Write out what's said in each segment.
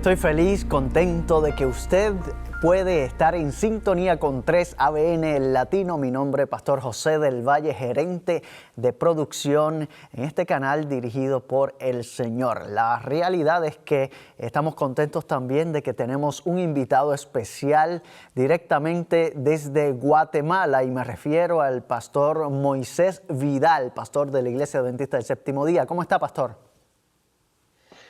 Estoy feliz, contento de que usted puede estar en sintonía con 3ABN Latino. Mi nombre es Pastor José del Valle, gerente de producción en este canal dirigido por el Señor. La realidad es que estamos contentos también de que tenemos un invitado especial directamente desde Guatemala, y me refiero al pastor Moisés Vidal, pastor de la Iglesia Adventista del Séptimo Día. ¿Cómo está, pastor?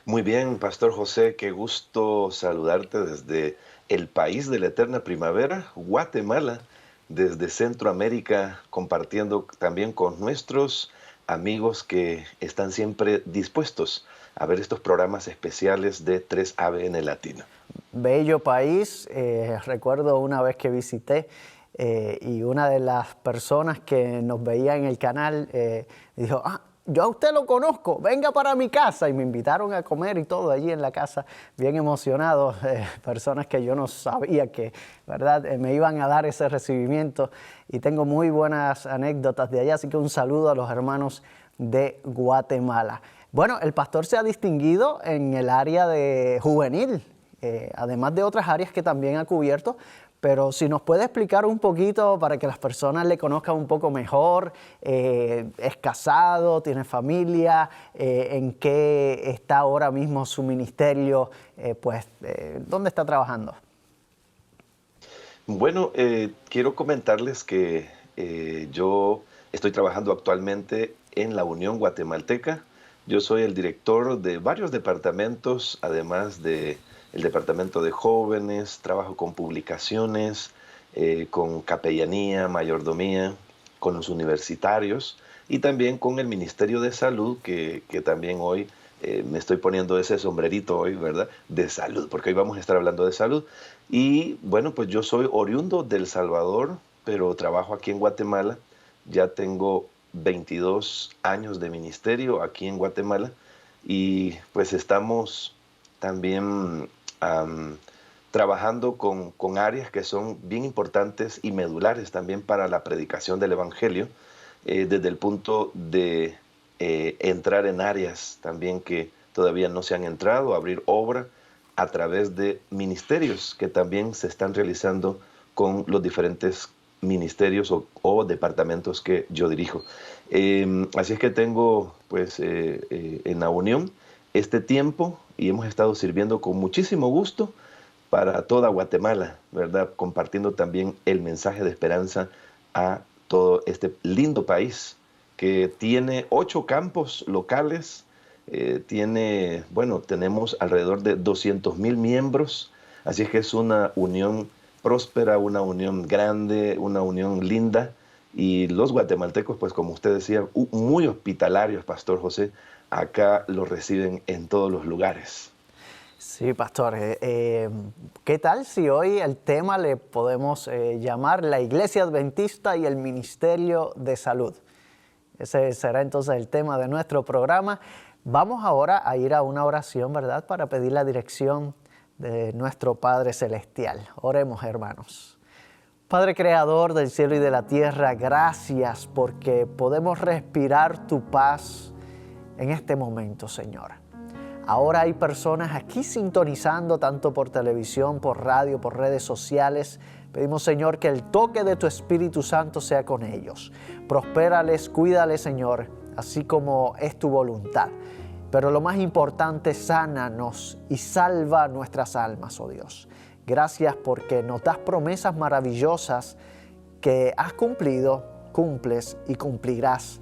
Muy bien, Pastor José, qué gusto saludarte desde el país de la eterna primavera, Guatemala, desde Centroamérica, compartiendo también con nuestros amigos que están siempre dispuestos a ver estos programas especiales de 3ABN Latino. Bello país. Recuerdo una vez que visité y una de las personas que nos veía en el canal dijo, yo a usted lo conozco, venga para mi casa. Y me invitaron a comer y todo allí en la casa, bien emocionados, personas que yo no sabía que, ¿verdad?, me iban a dar ese recibimiento. Y tengo muy buenas anécdotas de allá, así que un saludo a los hermanos de Guatemala. Bueno, el pastor se ha distinguido en el área de juvenil, además de otras áreas que también ha cubierto. Pero si nos puede explicar un poquito para que las personas le conozcan un poco mejor, es casado, tiene familia, en qué está ahora mismo su ministerio, ¿dónde está trabajando? Bueno, quiero comentarles que yo estoy trabajando actualmente en la Unión Guatemalteca. Yo soy el director de varios departamentos, además de el departamento de jóvenes, trabajo con publicaciones, con capellanía, mayordomía, con los universitarios y también con el Ministerio de Salud, que también hoy me estoy poniendo ese sombrerito hoy, ¿verdad?, de salud, porque hoy vamos a estar hablando de salud. Y bueno, pues yo soy oriundo del Salvador, pero trabajo aquí en Guatemala. Ya tengo 22 años de ministerio aquí en Guatemala y pues estamos también trabajando con áreas que son bien importantes y medulares también para la predicación del Evangelio, desde el punto de entrar en áreas también que todavía no se han entrado, abrir obra a través de ministerios que también se están realizando con los diferentes ministerios o departamentos que yo dirijo. Así es que tengo pues en la Unión este tiempo y hemos estado sirviendo con muchísimo gusto para toda Guatemala, ¿verdad?, compartiendo también el mensaje de esperanza a todo este lindo país que tiene 8 campos locales. Tenemos alrededor de 200,000 miembros, así es que es una unión próspera, una unión grande, una unión linda, y los guatemaltecos, pues como usted decía, muy hospitalarios, Pastor José, acá los reciben en todos los lugares. Sí, pastor. ¿Qué tal si hoy el tema le podemos llamar la Iglesia Adventista y el Ministerio de Salud? Ese será entonces el tema de nuestro programa. Vamos ahora a ir a una oración, ¿verdad?, para pedir la dirección de nuestro Padre Celestial. Oremos, hermanos. Padre Creador del cielo y de la tierra, gracias porque podemos respirar tu paz en este momento, Señor. Ahora hay personas aquí sintonizando tanto por televisión, por radio, por redes sociales. Pedimos, Señor, que el toque de tu Espíritu Santo sea con ellos. Prospérales, cuídales, Señor, así como es tu voluntad. Pero lo más importante, sánanos y salva nuestras almas, oh Dios. Gracias porque nos das promesas maravillosas que has cumplido, cumples y cumplirás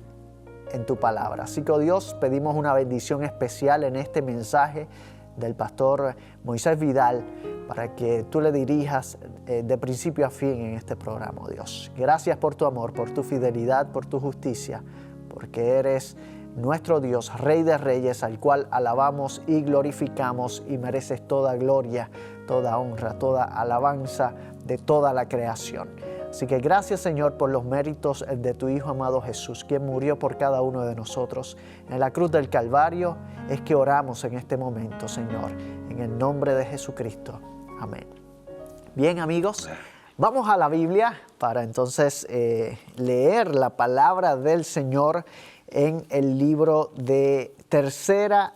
en tu palabra. Así que, oh Dios, pedimos una bendición especial en este mensaje del pastor Moisés Vidal para que tú le dirijas de principio a fin en este programa, oh Dios. Gracias por tu amor, por tu fidelidad, por tu justicia, porque eres nuestro Dios, Rey de Reyes, al cual alabamos y glorificamos, y mereces toda gloria, toda honra, toda alabanza de toda la creación. Así que gracias, Señor, por los méritos de tu Hijo amado Jesús, quien murió por cada uno de nosotros. En la cruz del Calvario es que oramos en este momento, Señor, en el nombre de Jesucristo. Amén. Bien, amigos, vamos a la Biblia para entonces leer la palabra del Señor en el libro de Tercera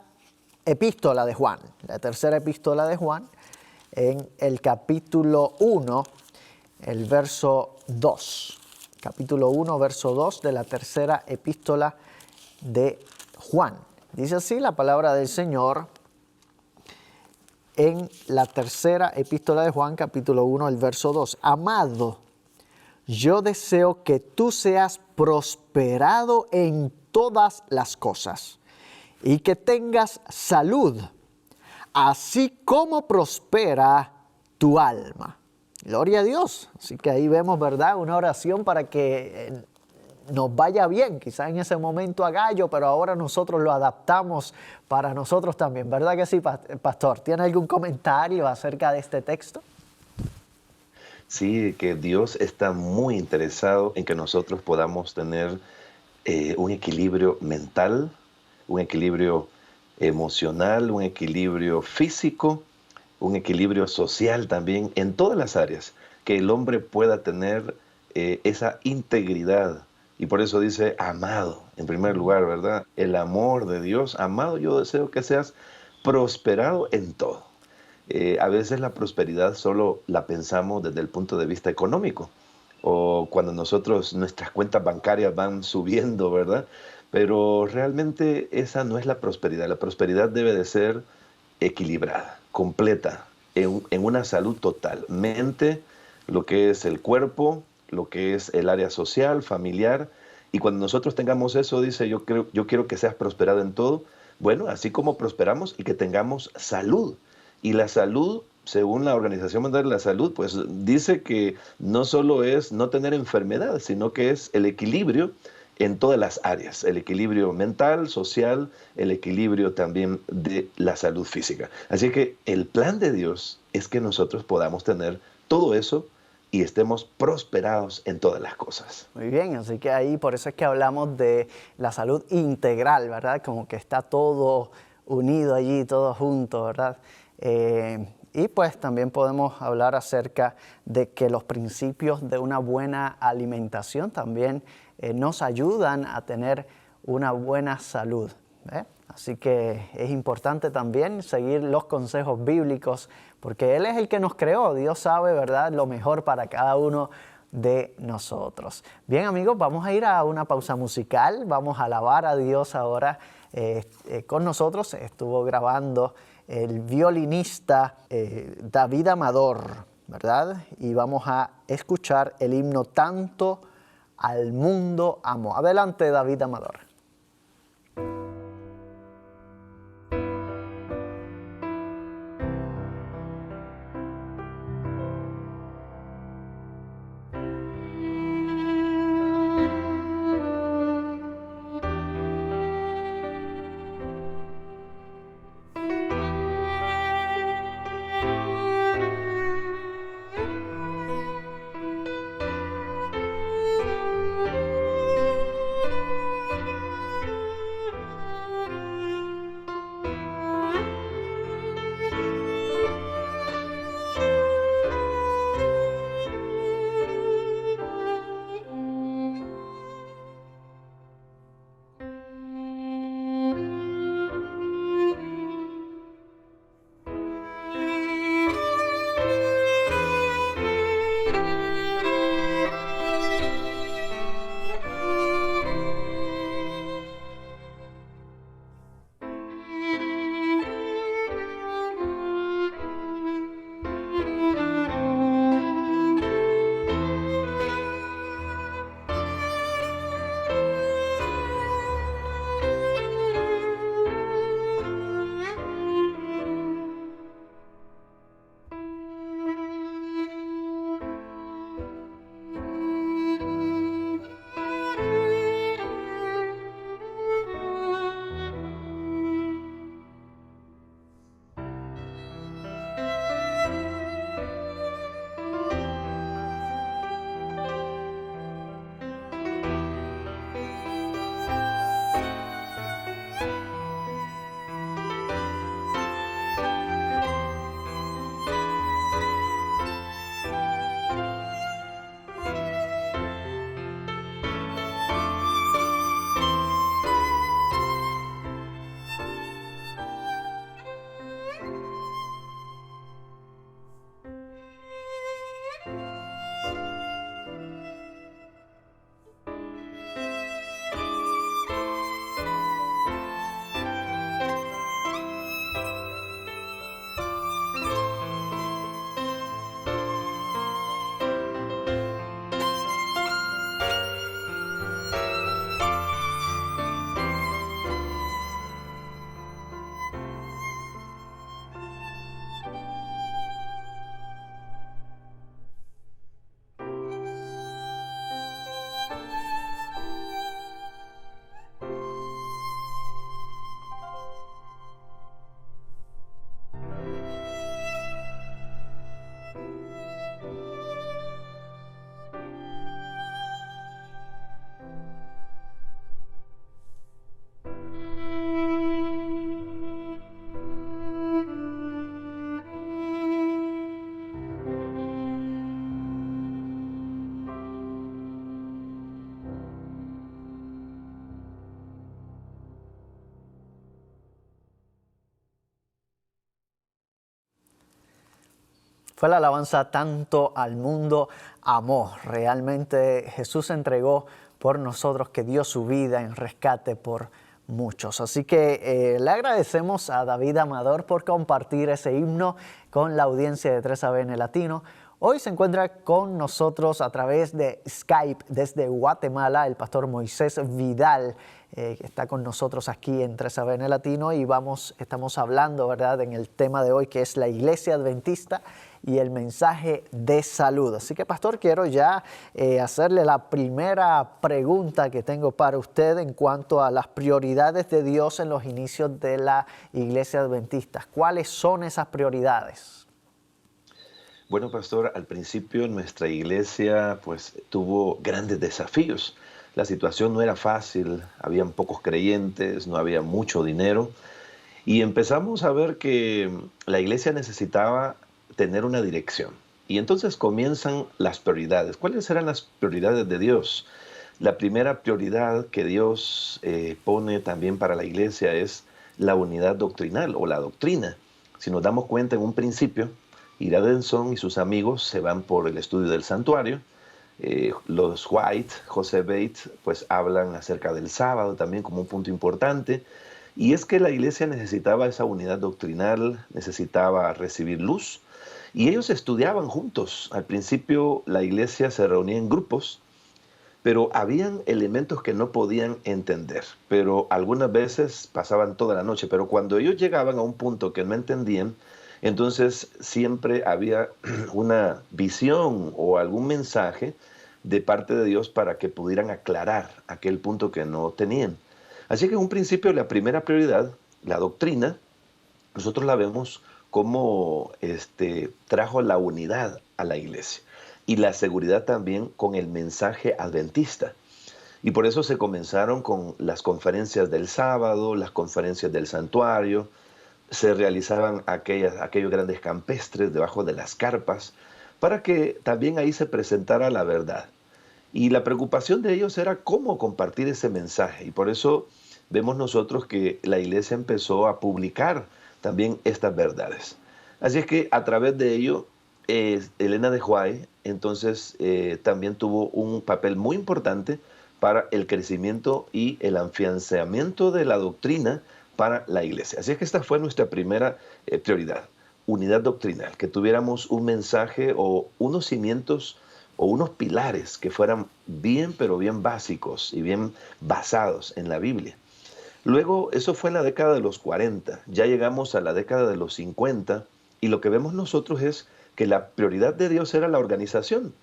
epístola de Juan, la tercera epístola de Juan, en el capítulo 1, el verso 2. Capítulo 1, verso 2 de la tercera epístola de Juan. Dice así la palabra del Señor en la tercera epístola de Juan, capítulo 1, el verso 2. Amado, yo deseo que tú seas prosperado en todas las cosas y que tengas salud, así como prospera tu alma. Gloria a Dios. Así que ahí vemos, ¿verdad? Una oración para que nos vaya bien. Quizás en ese momento a Gallo, pero ahora nosotros lo adaptamos para nosotros también. ¿Verdad que sí, pastor? ¿Tiene algún comentario acerca de este texto? Sí, que Dios está muy interesado en que nosotros podamos tener un equilibrio mental, un equilibrio emocional, un equilibrio físico, un equilibrio social también, en todas las áreas, que el hombre pueda tener esa integridad. Y por eso dice, amado, en primer lugar, ¿verdad? El amor de Dios, amado, yo deseo que seas prosperado en todo. A veces la prosperidad solo la pensamos desde el punto de vista económico, o cuando nuestras cuentas bancarias van subiendo, ¿verdad? Pero realmente esa no es la prosperidad. La prosperidad debe de ser equilibrada, completa, en una salud total. Mente, lo que es el cuerpo, lo que es el área social, familiar. Y cuando nosotros tengamos eso, dice, yo quiero que seas prosperado en todo. Bueno, así como prosperamos y que tengamos salud. Y la salud, según la Organización Mundial de la Salud, pues dice que no solo es no tener enfermedad, sino que es el equilibrio en todas las áreas, el equilibrio mental, social, el equilibrio también de la salud física. Así que el plan de Dios es que nosotros podamos tener todo eso y estemos prosperados en todas las cosas. Muy bien, así que ahí por eso es que hablamos de la salud integral, ¿verdad? Como que está todo unido allí, todo junto, ¿verdad? Y pues también podemos hablar acerca de que los principios de una buena alimentación también nos ayudan a tener una buena salud. Así que es importante también seguir los consejos bíblicos porque Él es el que nos creó. Dios sabe, ¿verdad?, lo mejor para cada uno de nosotros. Bien, amigos, vamos a ir a una pausa musical. Vamos a alabar a Dios ahora. Con nosotros estuvo grabando el violinista David Amador, ¿verdad? Y vamos a escuchar el himno Tanto al mundo amo. Adelante, David Amador. Fue la alabanza tanto al mundo amó. Realmente Jesús entregó por nosotros, que dio su vida en rescate por muchos. Así que le agradecemos a David Amador por compartir ese himno con la audiencia de 3ABN Latino. Hoy se encuentra con nosotros a través de Skype desde Guatemala el pastor Moisés Vidal, que está con nosotros aquí en 3ABN Latino, y estamos hablando, ¿verdad?, en el tema de hoy, que es la Iglesia Adventista y el mensaje de salud. Así que, pastor, quiero ya hacerle la primera pregunta que tengo para usted en cuanto a las prioridades de Dios en los inicios de la Iglesia Adventista. ¿Cuáles son esas prioridades? Bueno, pastor, al principio nuestra iglesia pues tuvo grandes desafíos. La situación no era fácil, habían pocos creyentes, no había mucho dinero, y empezamos a ver que la iglesia necesitaba tener una dirección. Y entonces comienzan las prioridades. ¿Cuáles eran las prioridades de Dios? La primera prioridad que Dios pone también para la iglesia es la unidad doctrinal o la doctrina. Si nos damos cuenta, en un principio, Ira Denson y sus amigos se van por el estudio del santuario. Los White, José Bates, pues hablan acerca del sábado también como un punto importante. Y es que la iglesia necesitaba esa unidad doctrinal, necesitaba recibir luz. Y ellos estudiaban juntos. Al principio la iglesia se reunía en grupos, pero habían elementos que no podían entender. Pero algunas veces pasaban toda la noche. Pero cuando ellos llegaban a un punto que no entendían, entonces siempre había una visión o algún mensaje de parte de Dios para que pudieran aclarar aquel punto que no tenían. Así que en un principio la primera prioridad, la doctrina, nosotros la vemos como trajo la unidad a la iglesia y la seguridad también con el mensaje adventista. Y por eso se comenzaron con las conferencias del sábado, las conferencias del santuario. Se realizaban aquellos grandes campestres debajo de las carpas para que también ahí se presentara la verdad. Y la preocupación de ellos era cómo compartir ese mensaje. Y por eso vemos nosotros que la iglesia empezó a publicar también estas verdades. Así es que a través de ello, Elena de White entonces también tuvo un papel muy importante para el crecimiento y el afianzamiento de la doctrina para la iglesia. Así es que esta fue nuestra primera prioridad, unidad doctrinal, que tuviéramos un mensaje o unos cimientos o unos pilares que fueran bien, pero bien básicos y bien basados en la Biblia. Luego, eso fue en la década de los 40, ya llegamos a la década de los 50, y lo que vemos nosotros es que la prioridad de Dios era la organización.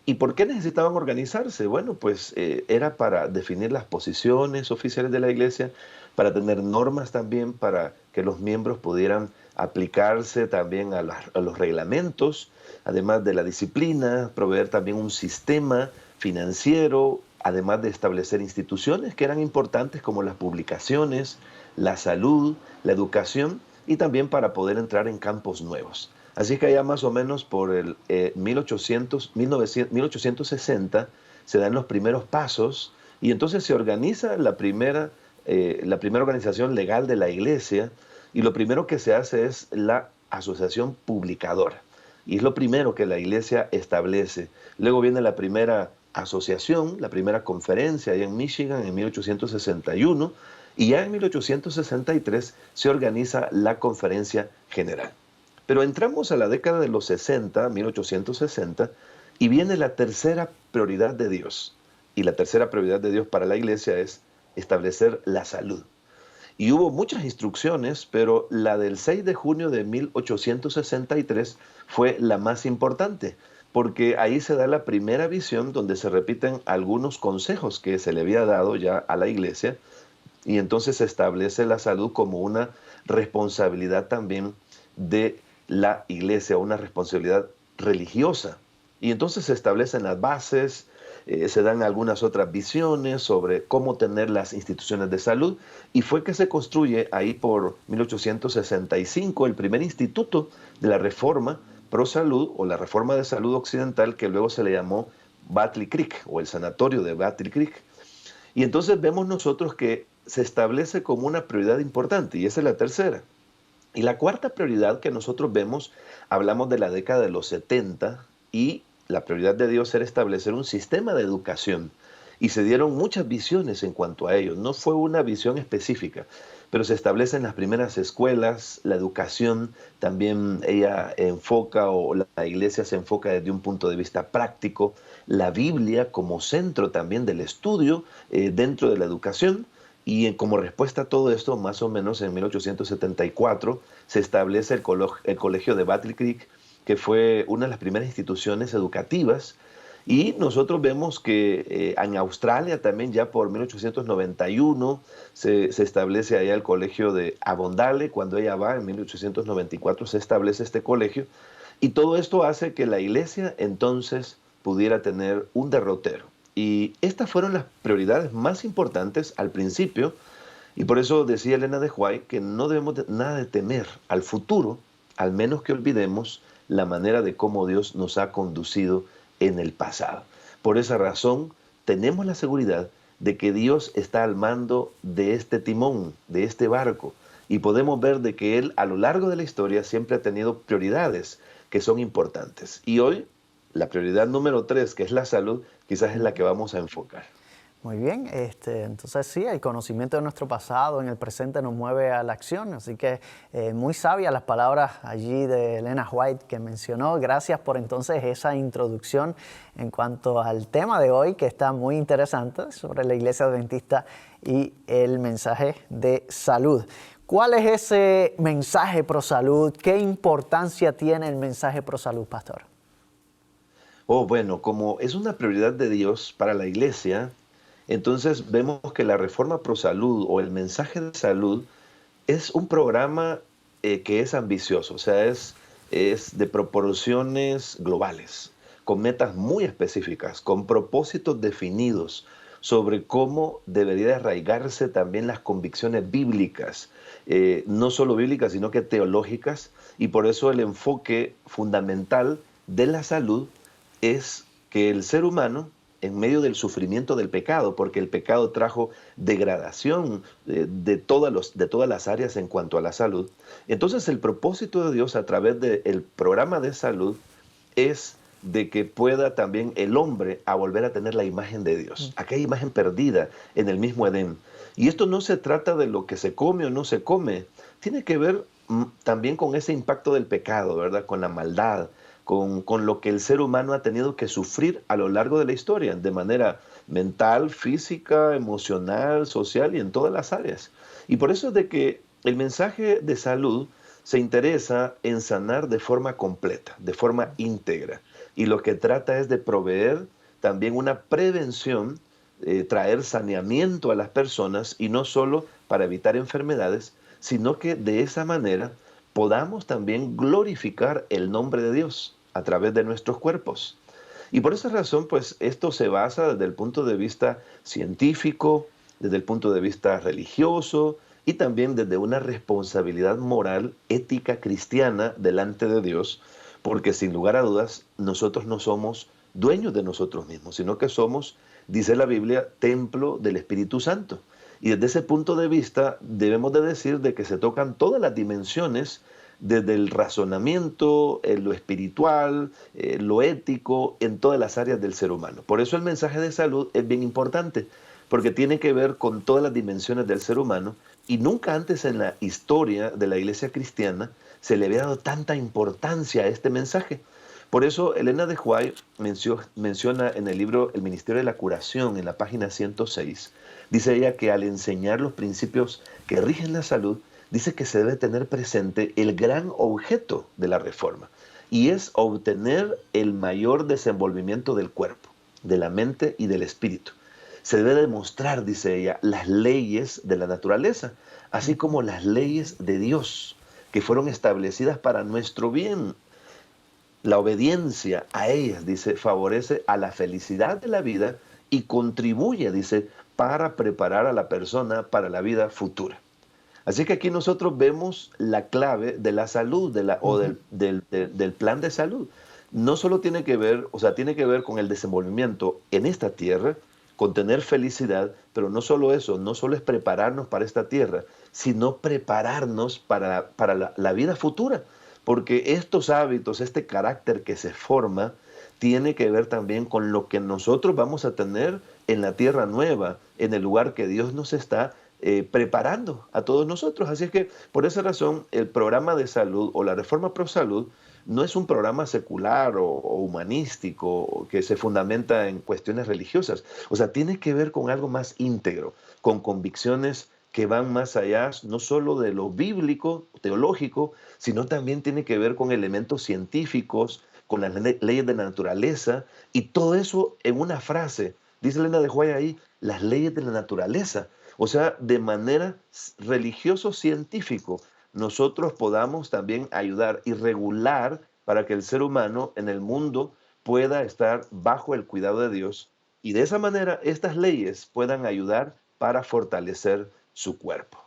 ¿Y por qué necesitaban organizarse? Bueno, pues era para definir las posiciones oficiales de la iglesia, para tener normas también, para que los miembros pudieran aplicarse también a los reglamentos, además de la disciplina, proveer también un sistema financiero, además de establecer instituciones que eran importantes como las publicaciones, la salud, la educación, y también para poder entrar en campos nuevos. Así que allá más o menos por el 1860 se dan los primeros pasos, y entonces se organiza la primera organización legal de la iglesia, y lo primero que se hace es la asociación publicadora. Y es lo primero que la iglesia establece. Luego viene la primera asociación, la primera conferencia allá en Michigan en 1861, y ya en 1863 se organiza la conferencia general. Pero entramos a la década de los 60, 1860, y viene la tercera prioridad de Dios. Y la tercera prioridad de Dios para la iglesia es establecer la salud. Y hubo muchas instrucciones, pero la del 6 de junio de 1863 fue la más importante, porque ahí se da la primera visión donde se repiten algunos consejos que se le había dado ya a la iglesia, y entonces se establece la salud como una responsabilidad también de la iglesia, una responsabilidad religiosa. Y entonces se establecen las bases, se dan algunas otras visiones sobre cómo tener las instituciones de salud, y fue que se construye ahí por 1865 el primer instituto de la Reforma Pro Salud o la Reforma de Salud Occidental, que luego se le llamó Battle Creek o el Sanatorio de Battle Creek. Y entonces vemos nosotros que se establece como una prioridad importante, y esa es la tercera. Y la cuarta prioridad que nosotros vemos, hablamos de la década de los 70 y la prioridad de Dios era establecer un sistema de educación. Y se dieron muchas visiones en cuanto a ello. No fue una visión específica, pero se establecen las primeras escuelas, la educación, también ella enfoca o la iglesia se enfoca desde un punto de vista práctico, la Biblia como centro también del estudio dentro de la educación. Y como respuesta a todo esto, más o menos en 1874 se establece el colegio de Battle Creek, que fue una de las primeras instituciones educativas. Y nosotros vemos que en Australia también ya por 1891 se establece allá el colegio de Avondale. Cuando ella va, en 1894 se establece este colegio. Y todo esto hace que la iglesia entonces pudiera tener un derrotero. Y estas fueron las prioridades más importantes al principio, y por eso decía Elena de White que no debemos nada de temer al futuro, al menos que olvidemos la manera de cómo Dios nos ha conducido en el pasado. Por esa razón, tenemos la seguridad de que Dios está al mando de este timón, de este barco, y podemos ver de que Él a lo largo de la historia siempre ha tenido prioridades que son importantes. Y hoy la prioridad número 3, que es la salud, quizás es la que vamos a enfocar. Muy bien, entonces sí, el conocimiento de nuestro pasado en el presente nos mueve a la acción, así que muy sabias las palabras allí de Elena White que mencionó. Gracias por entonces esa introducción en cuanto al tema de hoy, que está muy interesante, sobre la Iglesia Adventista y el mensaje de salud. ¿Cuál es ese mensaje pro salud? ¿Qué importancia tiene el mensaje pro salud, pastor? Oh, bueno, como es una prioridad de Dios para la iglesia, entonces vemos que la Reforma Pro Salud o el mensaje de salud es un programa que es ambicioso, o sea, es de proporciones globales, con metas muy específicas, con propósitos definidos sobre cómo debería de arraigarse también las convicciones bíblicas, no solo bíblicas, sino que teológicas, y por eso el enfoque fundamental de la salud es que el ser humano, en medio del sufrimiento del pecado, porque el pecado trajo degradación de todas las áreas en cuanto a la salud, entonces el propósito de Dios a través del programa de salud es de que pueda también el hombre a volver a tener la imagen de Dios, aquella imagen perdida en el mismo Edén. Y esto no se trata de lo que se come o no se come, tiene que ver también con ese impacto del pecado, ¿verdad? Con la maldad, con lo que el ser humano ha tenido que sufrir a lo largo de la historia, de manera mental, física, emocional, social y en todas las áreas. Y por eso es de que el mensaje de salud se interesa en sanar de forma completa, de forma íntegra. Y lo que trata es de proveer también una prevención, traer saneamiento a las personas, y no solo para evitar enfermedades, sino que de esa manera podamos también glorificar el nombre de Dios a través de nuestros cuerpos. Y por esa razón, pues esto se basa desde el punto de vista científico, desde el punto de vista religioso y también desde una responsabilidad moral, ética, cristiana delante de Dios, porque sin lugar a dudas nosotros no somos dueños de nosotros mismos, sino que somos, dice la Biblia, templo del Espíritu Santo. Y desde ese punto de vista debemos de decir de que se tocan todas las dimensiones, desde el razonamiento, lo espiritual, lo ético, en todas las áreas del ser humano. Por eso el mensaje de salud es bien importante, porque tiene que ver con todas las dimensiones del ser humano, y nunca antes en la historia de la iglesia cristiana se le había dado tanta importancia a este mensaje. Por eso Elena de White menciona en el libro El Ministerio de la Curación, en la página 106, dice ella que al enseñar los principios que rigen la salud, dice que se debe tener presente el gran objeto de la reforma, y es obtener el mayor desenvolvimiento del cuerpo, de la mente y del espíritu. Se debe demostrar, dice ella, las leyes de la naturaleza, así como las leyes de Dios, que fueron establecidas para nuestro bien. La obediencia a ellas, dice, favorece a la felicidad de la vida y contribuye, dice, para preparar a la persona para la vida futura. Así que aquí nosotros vemos la clave de la salud, del plan de salud. No solo tiene que ver, o sea, tiene que ver con el desenvolvimiento en esta tierra, con tener felicidad, pero no solo eso, no solo es prepararnos para esta tierra, sino prepararnos para la vida futura, porque estos hábitos, este carácter que se forma, tiene que ver también con lo que nosotros vamos a tener en la tierra nueva, en el lugar que Dios nos está preparando a todos nosotros. Así es que por esa razón el programa de salud o la reforma pro salud no es un programa secular o humanístico que se fundamenta en cuestiones religiosas. O sea, tiene que ver con algo más íntegro, con convicciones que van más allá, no solo de lo bíblico, teológico, sino también tiene que ver con elementos científicos, con las leyes de la naturaleza, y todo eso en una frase. Dice Elena de White ahí, las leyes de la naturaleza. O sea, de manera religioso-científico, nosotros podamos también ayudar y regular para que el ser humano en el mundo pueda estar bajo el cuidado de Dios, y de esa manera estas leyes puedan ayudar para fortalecer su cuerpo.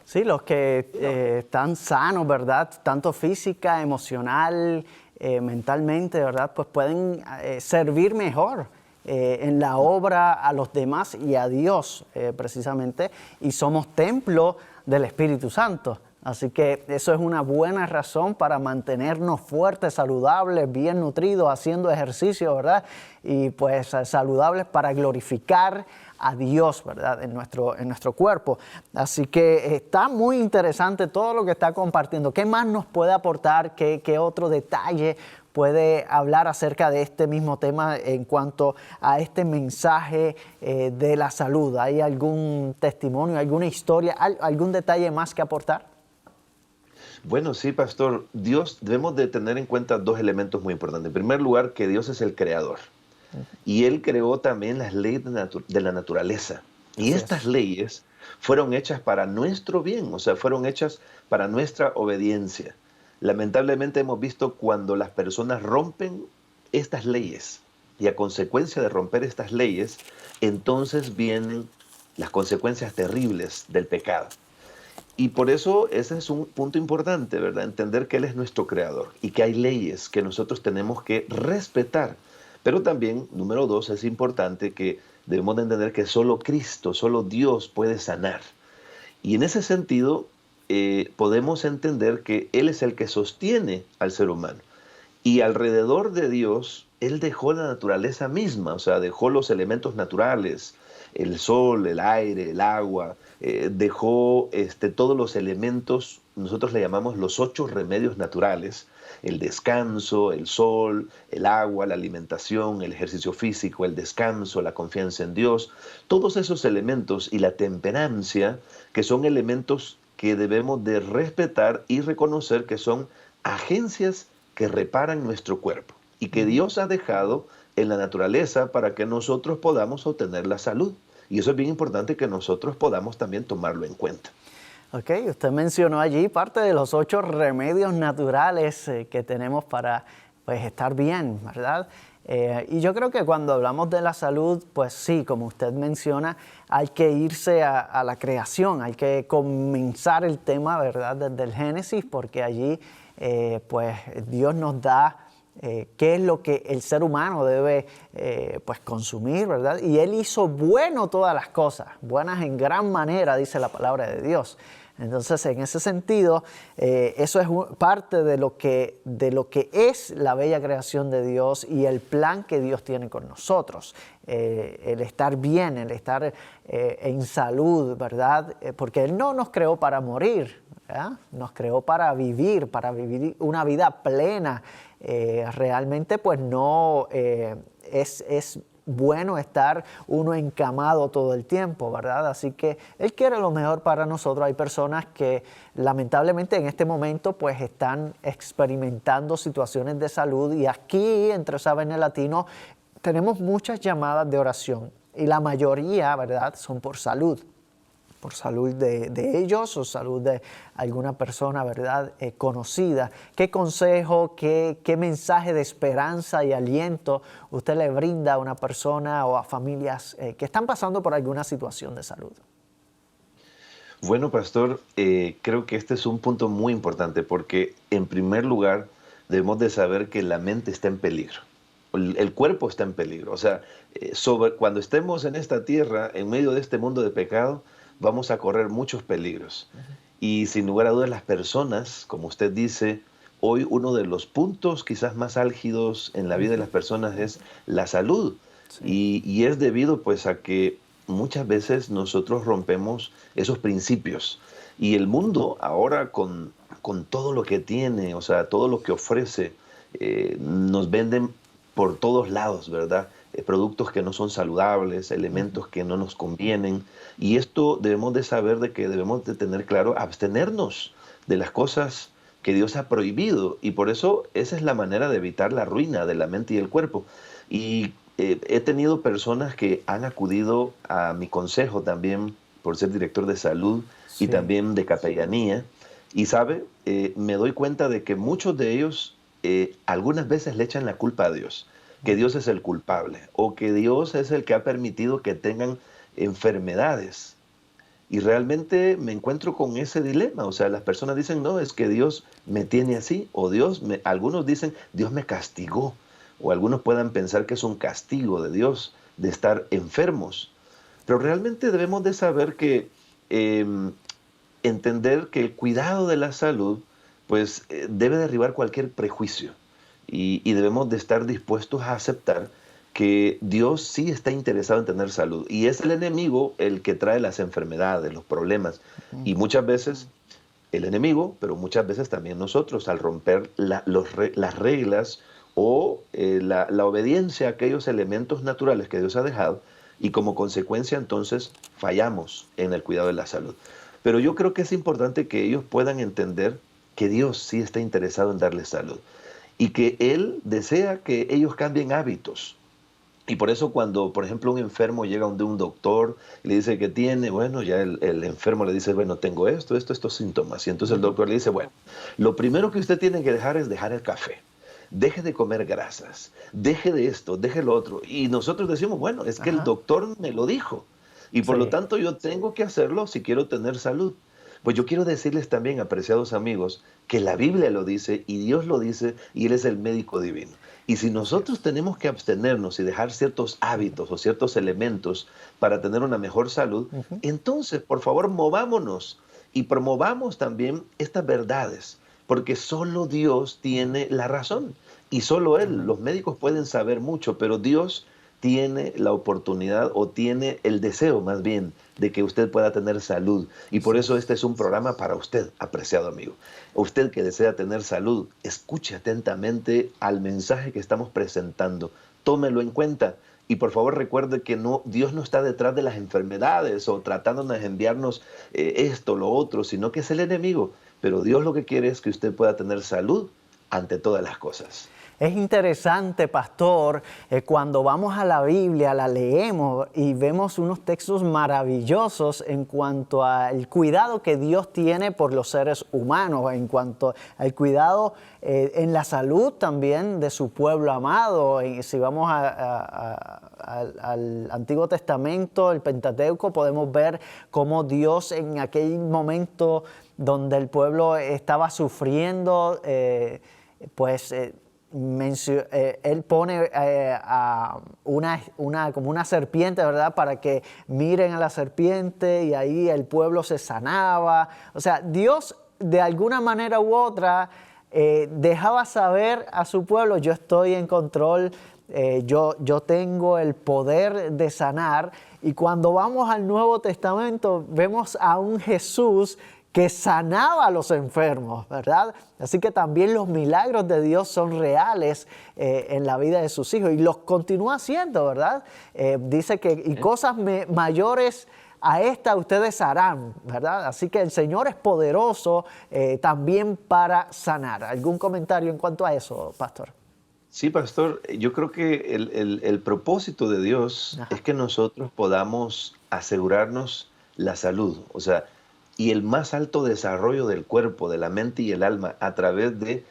Sí, los que están sanos, ¿verdad? Tanto física, emocional, mentalmente, ¿verdad? Pues pueden servir mejor en la obra a los demás y a Dios, precisamente. Y somos templo del Espíritu Santo. Así que eso es una buena razón para mantenernos fuertes, saludables, bien nutridos, haciendo ejercicio, ¿verdad? Y pues saludables para glorificar a Dios, ¿verdad? En nuestro cuerpo. Así que está muy interesante todo lo que está compartiendo. ¿Qué más nos puede aportar? ¿Qué otro detalle puede hablar acerca de este mismo tema en cuanto a este mensaje de la salud? ¿Hay algún testimonio, alguna historia, algún detalle más que aportar? Bueno, sí, pastor. Debemos de tener en cuenta dos elementos muy importantes. En primer lugar, que Dios es el creador. Y Él creó también las leyes de la naturaleza. Y estas leyes fueron hechas para nuestro bien, o sea, fueron hechas para nuestra obediencia. Lamentablemente hemos visto cuando las personas rompen estas leyes, y a consecuencia de romper estas leyes, entonces vienen las consecuencias terribles del pecado. Y por eso ese es un punto importante, ¿verdad? Entender que Él es nuestro creador y que hay leyes que nosotros tenemos que respetar. Pero también, número dos, es importante que debemos de entender que solo Cristo, solo Dios puede sanar. Y en ese sentido, podemos entender que Él es el que sostiene al ser humano. Y alrededor de Dios, Él dejó la naturaleza misma, o sea, dejó los elementos naturales, el sol, el aire, el agua, dejó todos los elementos, nosotros le llamamos los 8 remedios naturales: el descanso, el sol, el agua, la alimentación, el ejercicio físico, el descanso, la confianza en Dios, todos esos elementos, y la temperancia, que son elementos que debemos de respetar y reconocer que son agencias que reparan nuestro cuerpo y que Dios ha dejado en la naturaleza para que nosotros podamos obtener la salud. Y eso es bien importante que nosotros podamos también tomarlo en cuenta. Ok, usted mencionó allí parte de los 8 remedios naturales que tenemos para pues, estar bien, ¿verdad? Y yo creo que cuando hablamos de la salud, pues sí, como usted menciona, hay que irse a la creación, hay que comenzar el tema, ¿verdad?, desde el Génesis, porque allí pues Dios nos da qué es lo que el ser humano debe pues consumir, ¿verdad? Y Él hizo bueno todas las cosas, buenas en gran manera, dice la palabra de Dios. Entonces, en ese sentido, eso es parte de lo que es la bella creación de Dios y el plan que Dios tiene con nosotros. El estar bien, el estar en salud, ¿verdad? Porque Él no nos creó para morir, ¿verdad? Nos creó para vivir una vida plena. Realmente, pues no es bueno estar uno encamado todo el tiempo, ¿verdad? Así que Él quiere lo mejor para nosotros. Hay personas que lamentablemente en este momento pues están experimentando situaciones de salud, y aquí en Tres Ave Latino tenemos muchas llamadas de oración y la mayoría, ¿verdad?, son por salud de ellos o salud de alguna persona, ¿verdad?, conocida. ¿Qué consejo, qué mensaje de esperanza y aliento usted le brinda a una persona o a familias que están pasando por alguna situación de salud? Bueno, pastor, creo que este es un punto muy importante porque, en primer lugar, debemos de saber que la mente está en peligro. el cuerpo está en peligro. O sea, cuando estemos en esta tierra, en medio de este mundo de pecado, vamos a correr muchos peligros. Y sin lugar a dudas las personas, como usted dice, hoy uno de los puntos quizás más álgidos en la vida de las personas es la salud. Sí. Y es debido pues a que muchas veces nosotros rompemos esos principios. Y el mundo ahora con todo lo que tiene, o sea, todo lo que ofrece, nos venden por todos lados, ¿verdad? Productos que no son saludables, elementos que no nos convienen. Y esto debemos de saber de que debemos de tener claro, abstenernos de las cosas que Dios ha prohibido. Y por eso esa es la manera de evitar la ruina de la mente y el cuerpo. Y he tenido personas que han acudido a mi consejo también por ser director de salud y Sí. también de capellanía. Y sabe, me doy cuenta de que muchos de ellos algunas veces le echan la culpa a Dios, que Dios es el culpable o que Dios es el que ha permitido que tengan enfermedades. Y realmente me encuentro con ese dilema. O sea, las personas dicen, no, es que Dios me tiene así, o algunos dicen, Dios me castigó, o algunos puedan pensar que es un castigo de Dios de estar enfermos. Pero realmente debemos de saber que entender que el cuidado de la salud pues debe derribar cualquier prejuicio y debemos de estar dispuestos a aceptar que Dios sí está interesado en tener salud y es el enemigo el que trae las enfermedades, los problemas y muchas veces el enemigo, pero muchas veces también nosotros al romper las reglas o la obediencia a aquellos elementos naturales que Dios ha dejado y como consecuencia entonces fallamos en el cuidado de la salud. Pero yo creo que es importante que ellos puedan entender que Dios sí está interesado en darles salud y que Él desea que ellos cambien hábitos. Y por eso cuando, por ejemplo, un enfermo llega donde un doctor y le dice que tiene, bueno, ya el enfermo le dice, bueno, tengo estos síntomas. Y entonces el doctor le dice, bueno, lo primero que usted tiene que dejar es dejar el café. Deje de comer grasas, deje de esto, deje lo otro. Y nosotros decimos, bueno, es que el Ajá. doctor me lo dijo. Y por lo Sí. tanto yo tengo que hacerlo si quiero tener salud. Pues yo quiero decirles también, apreciados amigos, que la Biblia lo dice y Dios lo dice y Él es el médico divino. Y si Así nosotros es. tenemos que abstenernos y dejar ciertos hábitos o ciertos elementos para tener una mejor salud, Ujú. entonces, por favor, movámonos y promovamos también estas verdades, porque solo Dios tiene la razón y solo Él. Amén. Los médicos pueden saber mucho, pero Dios tiene la oportunidad o tiene el deseo más bien de que usted pueda tener salud. Y por Así eso es. este es un programa para usted, apreciado amigo. Usted que desea tener salud, escuche atentamente al mensaje que estamos presentando. Tómelo en cuenta. Y por favor recuerde que no, Dios no está detrás de las enfermedades o tratándonos de enviarnos esto, lo otro, sino que es el enemigo. Pero Dios lo que quiere es que usted pueda tener salud ante todas las cosas. Es interesante, pastor, cuando vamos a la Biblia, la leemos y vemos unos textos maravillosos en cuanto al cuidado que Dios tiene por los seres humanos, en cuanto al cuidado en la salud también de su pueblo amado. Y si vamos al Antiguo Testamento, el Pentateuco, podemos ver cómo Dios en aquel momento donde el pueblo estaba sufriendo, él pone como una serpiente, ¿verdad? Para que miren a la serpiente y ahí el pueblo se sanaba. O sea, Dios de alguna manera u otra dejaba saber a su pueblo, yo estoy en control, yo tengo el poder de sanar. Y cuando vamos al Nuevo Testamento vemos a un Jesús que sanaba a los enfermos, ¿verdad? Así que también los milagros de Dios son reales en la vida de sus hijos y los continúa haciendo, ¿verdad? Dice que y cosas mayores a esta ustedes harán, ¿verdad? Así que el Señor es poderoso también para sanar. ¿Algún comentario en cuanto a eso, pastor? Sí, pastor, yo creo que el propósito de Dios Ajá. es que nosotros podamos asegurarnos la salud, o sea, y el más alto desarrollo del cuerpo, de la mente y el alma a través de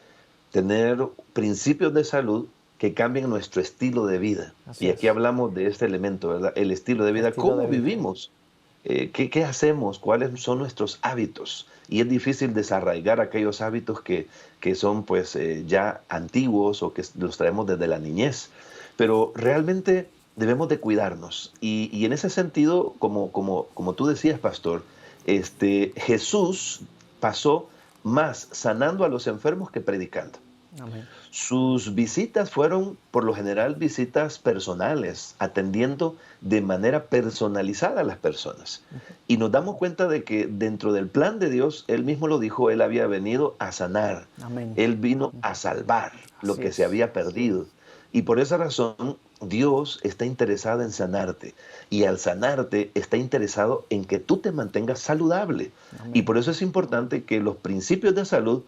tener principios de salud que cambien nuestro estilo de vida. Así Y aquí es, hablamos de este elemento, ¿verdad? El estilo de el vida, estilo de cómo vida. vivimos. ¿Qué hacemos? ¿Cuáles son nuestros hábitos? Y es difícil desarraigar aquellos hábitos que son pues ya antiguos o que los traemos desde la niñez. Pero realmente debemos de cuidarnos. Y en ese sentido, como tú decías, pastor, Jesús pasó más sanando a los enfermos que predicando. Amén. Sus visitas fueron, por lo general, visitas personales, atendiendo de manera personalizada a las personas. Y nos damos cuenta de que dentro del plan de Dios, Él mismo lo dijo, Él había venido a sanar. Amén. Él vino a salvar lo Así que se es. había perdido. Y por esa razón, Dios está interesado en sanarte. Y al sanarte, está interesado en que tú te mantengas saludable. Y Amén. por eso es importante que los principios de salud,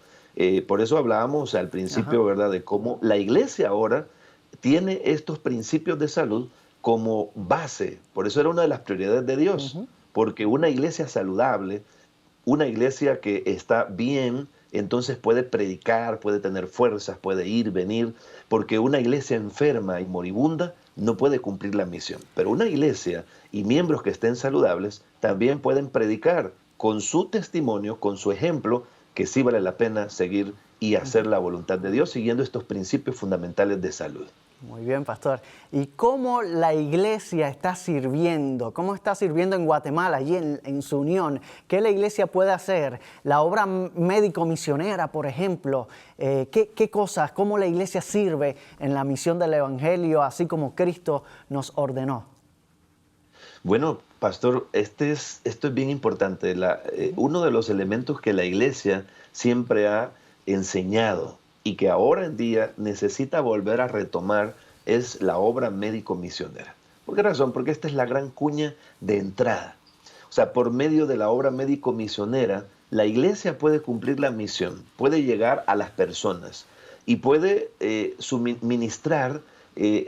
por eso hablábamos al Ajá. principio, ¿verdad?, de cómo la iglesia ahora tiene estos principios de salud como base. Por eso era una de las prioridades de Dios, Ujú. porque una iglesia saludable, una iglesia que está bien, entonces puede predicar, puede tener fuerzas, puede ir, venir, porque una iglesia enferma y moribunda no puede cumplir la misión. Pero una iglesia y miembros que estén saludables también pueden predicar con su testimonio, con su ejemplo, que sí vale la pena seguir y hacer la voluntad de Dios siguiendo estos principios fundamentales de salud. Muy bien, pastor. ¿Y cómo la iglesia está sirviendo? ¿Cómo está sirviendo en Guatemala, allí en su unión? ¿Qué la iglesia puede hacer? La obra médico-misionera, por ejemplo. ¿Qué cosas, cómo la iglesia sirve en la misión del evangelio, así como Cristo nos ordenó? Bueno, pastor, esto es bien importante. Uno de los elementos que la iglesia siempre ha enseñado y que ahora en día necesita volver a retomar es la obra médico-misionera. ¿Por qué razón? Porque esta es la gran cuña de entrada. O sea, por medio de la obra médico-misionera, la iglesia puede cumplir la misión, puede llegar a las personas y puede suministrar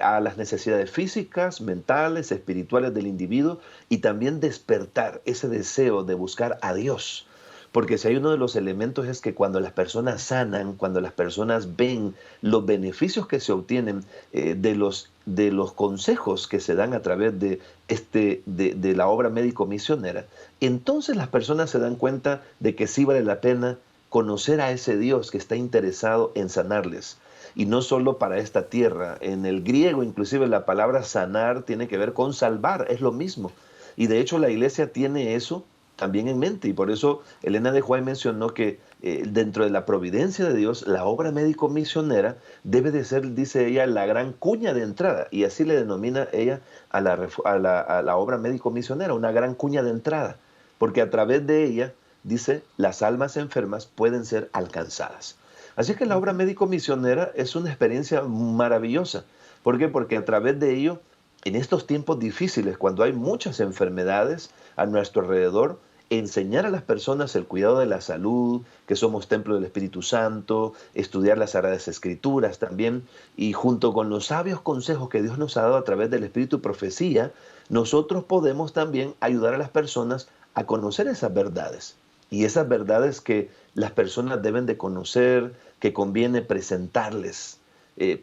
a las necesidades físicas, mentales, espirituales del individuo y también despertar ese deseo de buscar a Dios. Porque si hay uno de los elementos es que cuando las personas sanan, cuando las personas ven los beneficios que se obtienen de los consejos que se dan a través de la obra médico-misionera, entonces las personas se dan cuenta de que sí vale la pena conocer a ese Dios que está interesado en sanarles. Y no solo para esta tierra. En el griego, inclusive, la palabra sanar tiene que ver con salvar, es lo mismo. Y de hecho la iglesia tiene eso también en mente. Y por eso Elena de White mencionó que dentro de la providencia de Dios, la obra médico-misionera debe de ser, dice ella, la gran cuña de entrada. Y así le denomina ella a la obra médico-misionera, una gran cuña de entrada. Porque a través de ella, dice, las almas enfermas pueden ser alcanzadas. Así que la obra médico-misionera es una experiencia maravillosa. ¿Por qué? Porque a través de ello, en estos tiempos difíciles, cuando hay muchas enfermedades a nuestro alrededor, enseñar a las personas el cuidado de la salud, que somos templo del Espíritu Santo, estudiar las Sagradas Escrituras también, y junto con los sabios consejos que Dios nos ha dado a través del Espíritu y Profecía, nosotros podemos también ayudar a las personas a conocer esas verdades. Y esas verdades que las personas deben de conocer, que conviene presentarles.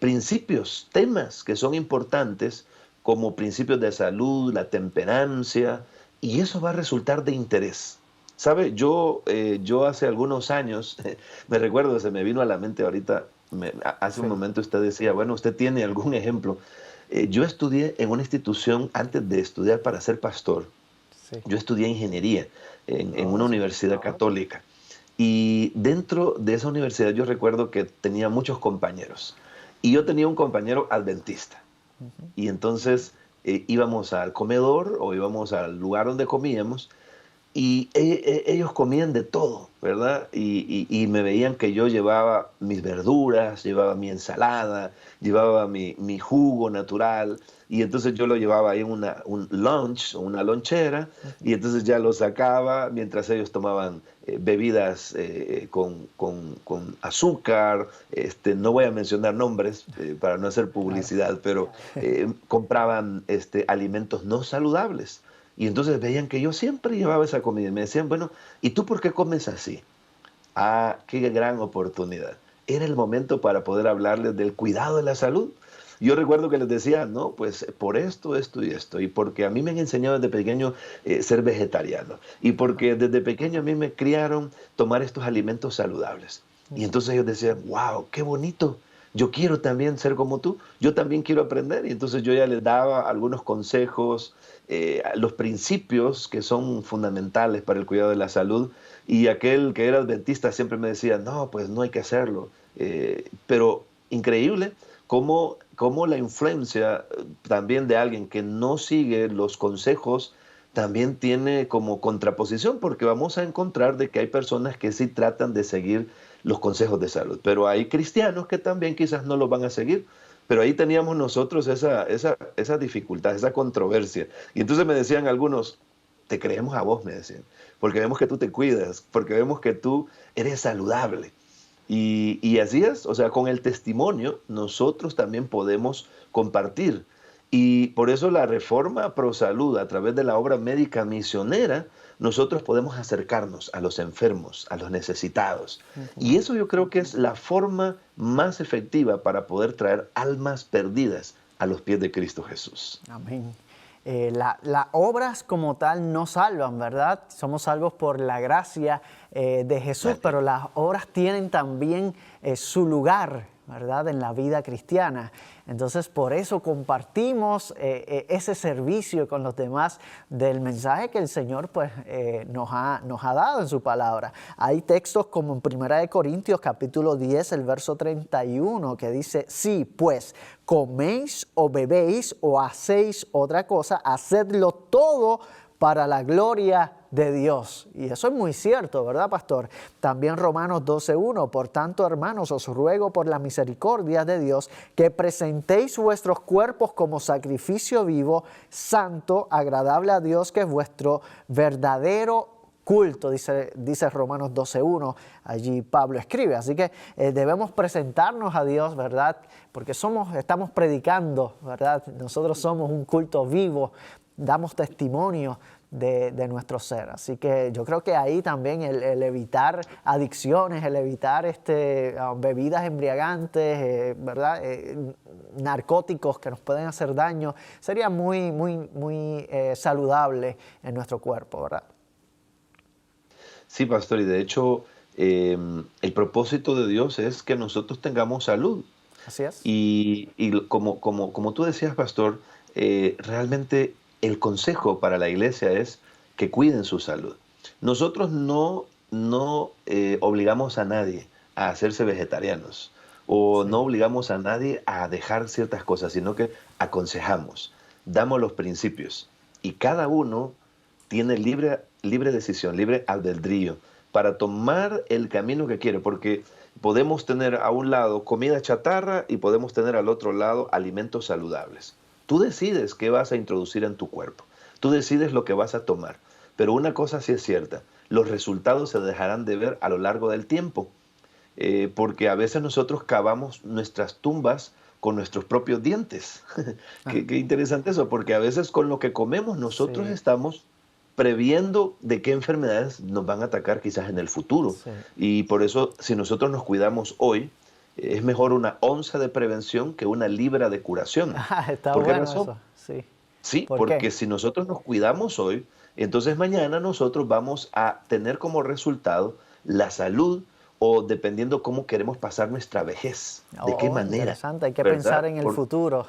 Principios, temas que son importantes, como principios de salud, la temperancia, y eso va a resultar de interés. ¿Sabe? Yo hace algunos años, me recuerdo, se me vino a la mente ahorita, hace un Sí, momento usted decía, bueno, usted tiene algún ejemplo. Yo estudié en una institución antes de estudiar para ser pastor. sí. Yo estudié ingeniería en Oh, una sí. universidad católica. Y dentro de esa universidad yo recuerdo que tenía muchos compañeros. Y yo tenía un compañero adventista. Y entonces íbamos al comedor o íbamos al lugar donde comíamos y ellos comían de todo, ¿verdad? Y me veían que yo llevaba mis verduras, llevaba mi ensalada, llevaba mi jugo natural, y entonces yo lo llevaba ahí en un lunch, o una lonchera, y entonces ya lo sacaba mientras ellos tomaban bebidas con azúcar, no voy a mencionar nombres para no hacer Claro. publicidad, pero compraban alimentos no saludables. Y entonces veían que yo siempre llevaba esa comida y me decían, bueno, ¿y tú por qué comes así? Ah, qué gran oportunidad. Era el momento para poder hablarles del cuidado de la salud. yo recuerdo que les decía, no, pues por esto, esto y esto, y porque a mí me han enseñado desde pequeño ser vegetariano, y porque desde pequeño a mí me criaron tomar estos alimentos saludables. Y entonces ellos decían, wow, qué bonito, yo quiero también ser como tú, yo también quiero aprender. Y entonces yo ya les daba algunos consejos, los principios que son fundamentales para el cuidado de la salud. Y aquel que era adventista siempre me decía, no, pues no hay que hacerlo. Pero increíble cómo la influencia también de alguien que no sigue los consejos también tiene como contraposición, porque vamos a encontrar de que hay personas que sí tratan de seguir los consejos de salud, pero hay cristianos que también quizás no los van a seguir. Pero ahí teníamos nosotros esa dificultad, esa controversia. Y entonces me decían algunos, te creemos a vos, me decían, porque vemos que tú te cuidas, porque vemos que tú eres saludable. Y así es, o sea, con el testimonio nosotros también podemos compartir. Y por eso la reforma pro salud, a través de la obra médica misionera, nosotros podemos acercarnos a los enfermos, a los necesitados. Y eso yo creo que es la forma más efectiva para poder traer almas perdidas a los pies de Cristo Jesús. Amén. Las obras como tal no salvan, ¿verdad? Somos salvos por la gracia de Jesús, pero las obras tienen también su lugar, ¿verdad?, en la vida cristiana. Entonces, por eso compartimos ese servicio con los demás del mensaje que el Señor pues, nos ha dado en su palabra. Hay textos como en 1 Corintios capítulo 10, el verso 31, que dice, sí, pues, coméis o bebéis o hacéis otra cosa, hacedlo todo para la gloria de Dios. Y eso es muy cierto, ¿verdad, pastor? También Romanos 12:1, por tanto, hermanos, os ruego por la misericordia de Dios que presentéis vuestros cuerpos como sacrificio vivo, santo, agradable a Dios, que es vuestro verdadero culto, dice Romanos 12:1, allí Pablo escribe. Así que debemos presentarnos a Dios, ¿verdad? Porque estamos predicando, ¿verdad? Nosotros somos un culto vivo, damos testimonio de nuestro ser. Así que yo creo que ahí también el evitar adicciones, el evitar bebidas embriagantes, ¿verdad? Narcóticos que nos pueden hacer daño, sería muy, muy, muy saludable en nuestro cuerpo, ¿verdad? Sí, pastor, y de hecho el propósito de Dios es que nosotros tengamos salud. Así es. Y como tú decías, pastor, realmente el consejo para la iglesia es que cuiden su salud. Nosotros no obligamos a nadie a hacerse vegetarianos o no obligamos a nadie a dejar ciertas cosas, sino que aconsejamos, damos los principios y cada uno tiene libre decisión, libre albedrío para tomar el camino que quiere, porque podemos tener a un lado comida chatarra y podemos tener al otro lado alimentos saludables. Tú decides qué vas a introducir en tu cuerpo, tú decides lo que vas a tomar, pero una cosa sí es cierta, los resultados se dejarán de ver a lo largo del tiempo, porque a veces nosotros cavamos nuestras tumbas con nuestros propios dientes. Qué interesante eso, porque a veces con lo que comemos nosotros estamos previendo de qué enfermedades nos van a atacar quizás en el futuro. Sí. Y por eso, si nosotros nos cuidamos hoy, es mejor una onza de prevención que una libra de curación. Está ¿Por qué bueno razón? eso. Sí. Sí, ¿Por porque qué? si nosotros nos cuidamos hoy, entonces mañana nosotros vamos a tener como resultado la salud o dependiendo cómo queremos pasar nuestra vejez, de qué manera. Interesante, hay que ¿verdad? pensar en el futuro.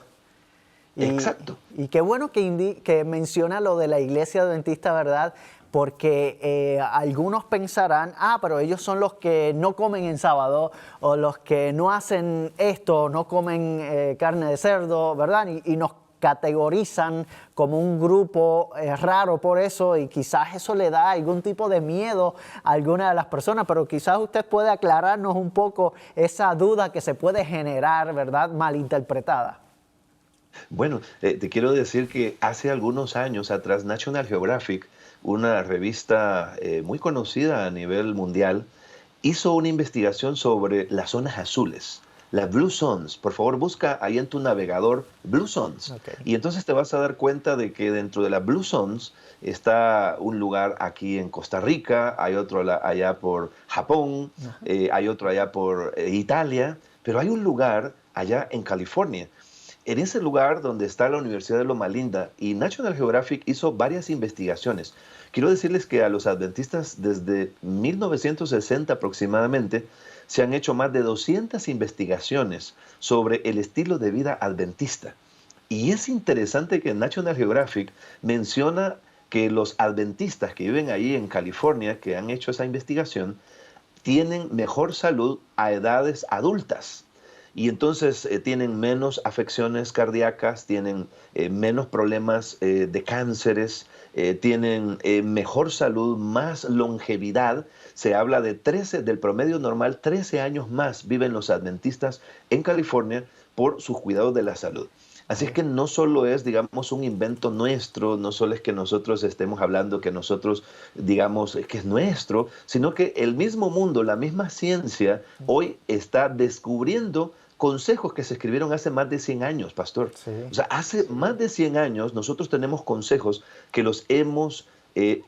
Exacto. Y qué bueno que menciona lo de la iglesia adventista, ¿verdad? Porque algunos pensarán, pero ellos son los que no comen en sábado, o los que no hacen esto, no comen carne de cerdo, ¿verdad? Y nos categorizan como un grupo raro por eso, y quizás eso le da algún tipo de miedo a alguna de las personas, pero quizás usted puede aclararnos un poco esa duda que se puede generar, ¿verdad? Malinterpretada. Bueno, te quiero decir que hace algunos años atrás National Geographic, una revista muy conocida a nivel mundial, hizo una investigación sobre las zonas azules, las Blue Zones. Por favor, busca ahí en tu navegador Blue Zones. Okay. Y entonces te vas a dar cuenta de que dentro de las Blue Zones está un lugar aquí en Costa Rica, hay otro allá por Japón, hay otro allá por Italia, pero hay un lugar allá en California. en ese lugar donde está la Universidad de Loma Linda, y National Geographic hizo varias investigaciones. Quiero decirles que a los adventistas desde 1960 aproximadamente se han hecho más de 200 investigaciones sobre el estilo de vida adventista. Y es interesante que National Geographic menciona que los adventistas que viven ahí en California, que han hecho esa investigación, tienen mejor salud a edades adultas. Y entonces tienen menos afecciones cardíacas, tienen menos problemas de cánceres, tienen mejor salud, más longevidad. Se habla de 13, del promedio normal, 13 años más viven los adventistas en California por sus cuidados de la salud. Así es que no solo es, digamos, un invento nuestro, no solo es que nosotros estemos hablando, que nosotros digamos que es nuestro, sino que el mismo mundo, la misma ciencia, hoy está descubriendo consejos que se escribieron hace más de 100 años, pastor. Sí. O sea, hace más de 100 años nosotros tenemos consejos que los hemos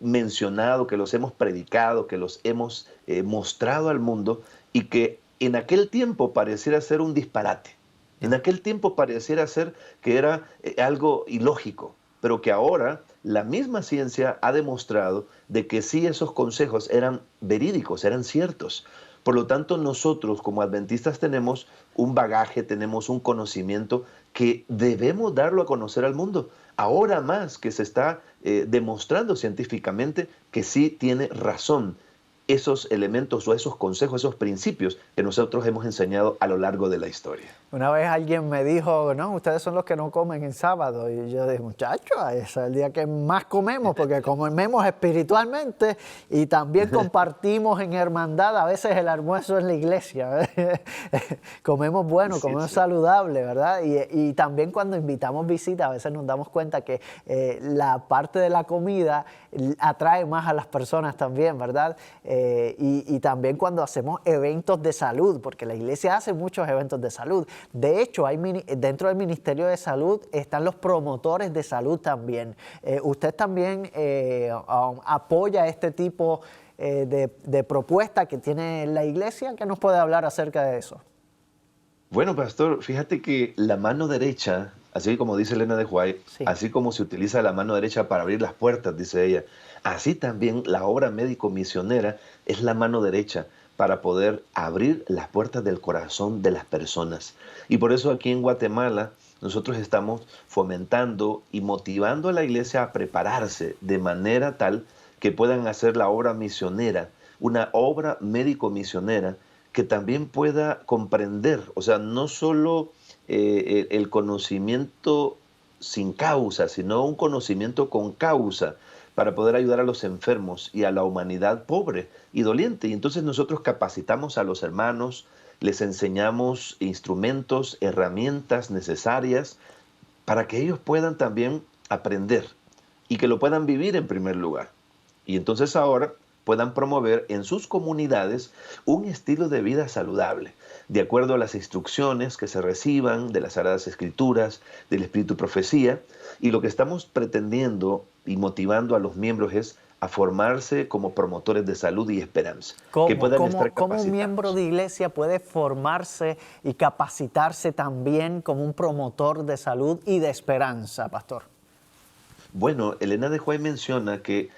mencionado, que los hemos predicado, que los hemos mostrado al mundo y que en aquel tiempo pareciera ser un disparate. En aquel tiempo pareciera ser que era algo ilógico, pero que ahora la misma ciencia ha demostrado de que sí esos consejos eran verídicos, eran ciertos. Por lo tanto, nosotros como adventistas tenemos un bagaje, tenemos un conocimiento que debemos darlo a conocer al mundo. Ahora más que se está demostrando científicamente que sí tiene razón esos elementos o esos consejos, esos principios que nosotros hemos enseñado a lo largo de la historia. Una vez alguien me dijo, no, ustedes son los que no comen en sábado. Y yo dije, muchachos, ese es el día que más comemos, porque comemos espiritualmente y también compartimos en hermandad a veces el almuerzo en la iglesia. Comemos bueno, comemos saludable, ¿verdad? Y también cuando invitamos visitas, a veces nos damos cuenta que la parte de la comida atrae más a las personas también, ¿verdad? Y también cuando hacemos eventos de salud, porque la iglesia hace muchos eventos de salud. De hecho, dentro del Ministerio de Salud están los promotores de salud también. ¿Usted también apoya este tipo de propuesta que tiene la iglesia? ¿Qué nos puede hablar acerca de eso? Bueno, pastor, fíjate que la mano derecha, así como dice Elena de White, Sí. así como se utiliza la mano derecha para abrir las puertas, dice ella, así también la obra médico-misionera es la mano derecha para poder abrir las puertas del corazón de las personas. Y por eso aquí en Guatemala nosotros estamos fomentando y motivando a la iglesia a prepararse de manera tal que puedan hacer la obra misionera, una obra médico-misionera que también pueda comprender, o sea, no solo el conocimiento sin causa, sino un conocimiento con causa para poder ayudar a los enfermos y a la humanidad pobre y doliente. Y entonces nosotros capacitamos a los hermanos, les enseñamos instrumentos, herramientas necesarias para que ellos puedan también aprender y que lo puedan vivir en primer lugar. Y entonces ahora puedan promover en sus comunidades un estilo de vida saludable, de acuerdo a las instrucciones que se reciban de las Sagradas Escrituras, del Espíritu Profecía, y lo que estamos pretendiendo y motivando a los miembros es a formarse como promotores de salud y esperanza. Que puedan estar capacitados. ¿Cómo un miembro de iglesia puede formarse y capacitarse también como un promotor de salud y de esperanza, pastor? Bueno, Elena de White menciona que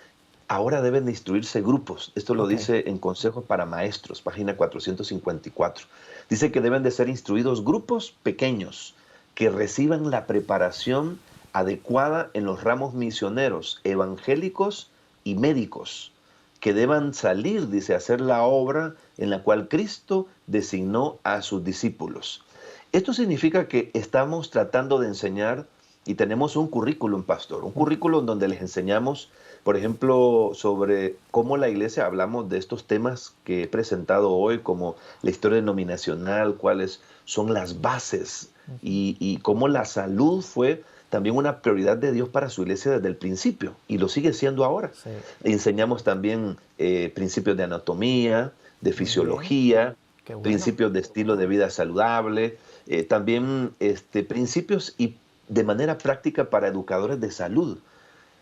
ahora deben de instruirse grupos. Esto lo dice en Consejos para Maestros, página 454. Dice que deben de ser instruidos grupos pequeños que reciban la preparación adecuada en los ramos misioneros, evangélicos y médicos, que deban salir, dice, a hacer la obra en la cual Cristo designó a sus discípulos. Esto significa que estamos tratando de enseñar y tenemos un currículum, pastor, un currículum donde les enseñamos, por ejemplo, sobre cómo la iglesia, hablamos de estos temas que he presentado hoy, como la historia denominacional, cuáles son las bases y cómo la salud fue también una prioridad de Dios para su iglesia desde el principio y lo sigue siendo ahora. Sí. Enseñamos también principios de anatomía, de fisiología, Qué bueno. principios de estilo de vida saludable, también principios y de manera práctica para educadores de salud.